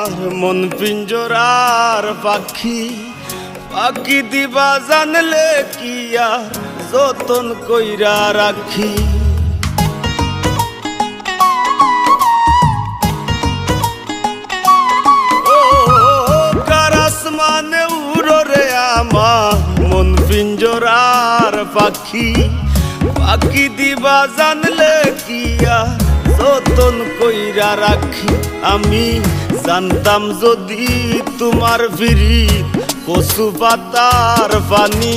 আমার মন পিঞ্জরার পাখি, পাখি দিবা জানলে কি আর যতন কইরা রাখি। ও কার আসমানে উড়ো রে আমার মন পিঞ্জরার পাখি, পাখি দিবা জানলে কি আর যতন কইরা রাখি। আমি জানতাম যদি তোমার ফিরি কচু পাতার পানি,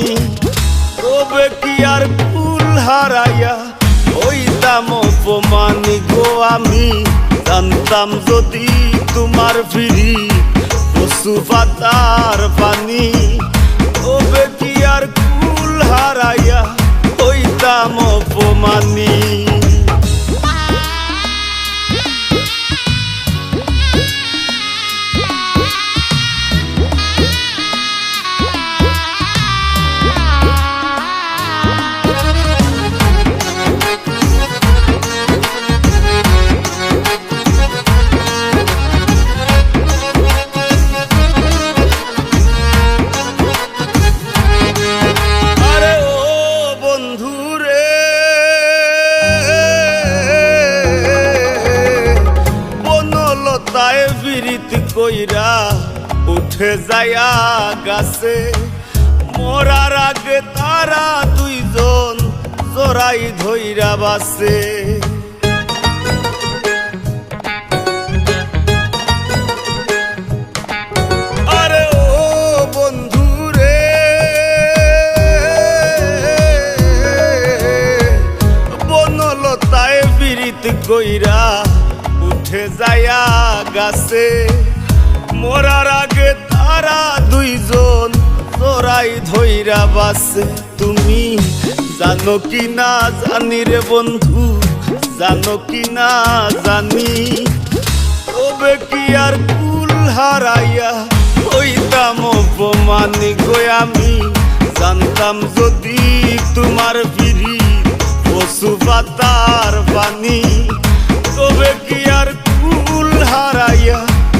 তবে কি আর ফুল হারাইয়া হইতাম অপমানি গো। আমি জানতাম যদি তোমার ফিরি কচু পাতার পানি, তবে কি আর ফুল হারাইয়া হইতাম অপমানি। ফিরিতি কইরা উঠে যায়া গাছে, মরার আগে তারা দুইজন জোড়াই ধইরা বাসে। আরে ও বন্ধু রে, বনলতায় ফিরিতি কইরা উঠে যায়া গাছে, মরার আগে তারা দুইজন জোড়াই ধইরা বাসে। তুমি জানো কি না জানি রে বন্ধু, জানো কি না জানি, তবে কি আর কুল হারাইয়া হইতাম অপমানি গো। আমি জানতাম যদি তোমার ফিরি কচু পাতার পানি, তবে কি আর কুল হারাইয়া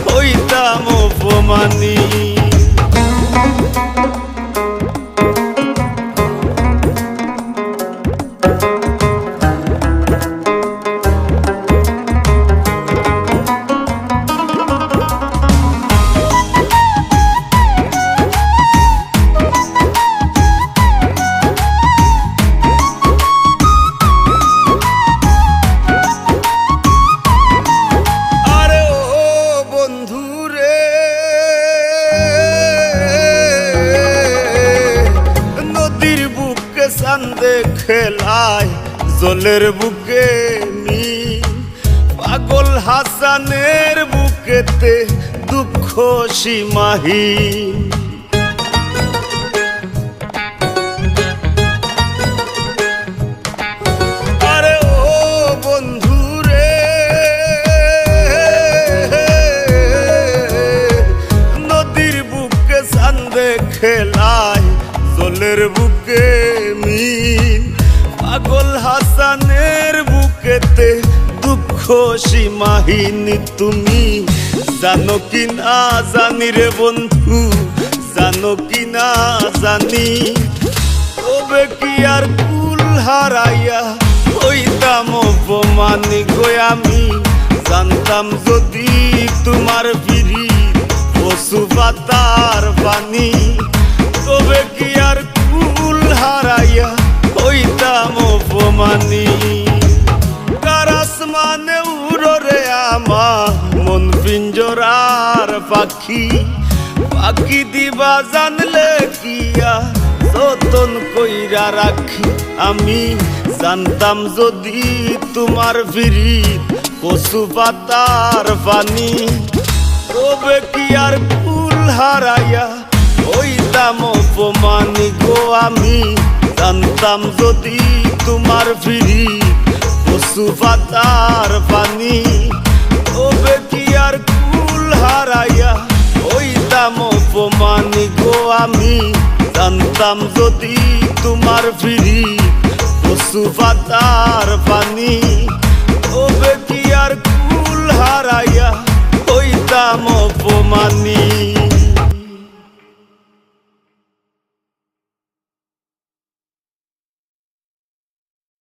হইতাম অপমানি। চান্দে খেলায় জলের বুকে নি, পাগল হাসানের বুকেতে দুঃখ সীমাহীন। আরে ও বন্ধু রে, নদীর বুকে চান্দে খেলায় জলের বুকে মিন, পাগল হাসানের বুকেতে দুঃখ সীমাহীন। তুমি জানো কি না জানি রে বন্ধু, জানো কি না জানি, তবে কি আর কুল হারাইয়া হইতাম অপমানি গো। আমি জানতাম যদি তোমার ফিরি কচু পাতার পানি, তবে কি আর কুল হারাইয়া হইতাম অপমানি। কার আসমানে উড়ো রে আমার মন পিঞ্জরার পাখি, পাখি দিবা জানলে কি আর যতন কইরা রাখি। আমি জানতাম যদি তোমার ফিরি কচু পাতার পানি, তবে কি আর কুল হারাইয়া হইতাম অপমানি গো। আমি জানতাম যদি তোমার ফিরি কচু পাতার পানি, তবে কি আর কুল হারাইয়া হইতাম অপমানি গো। আমি জানতাম যদি তোমার ফিরি কচু পাতার পানি।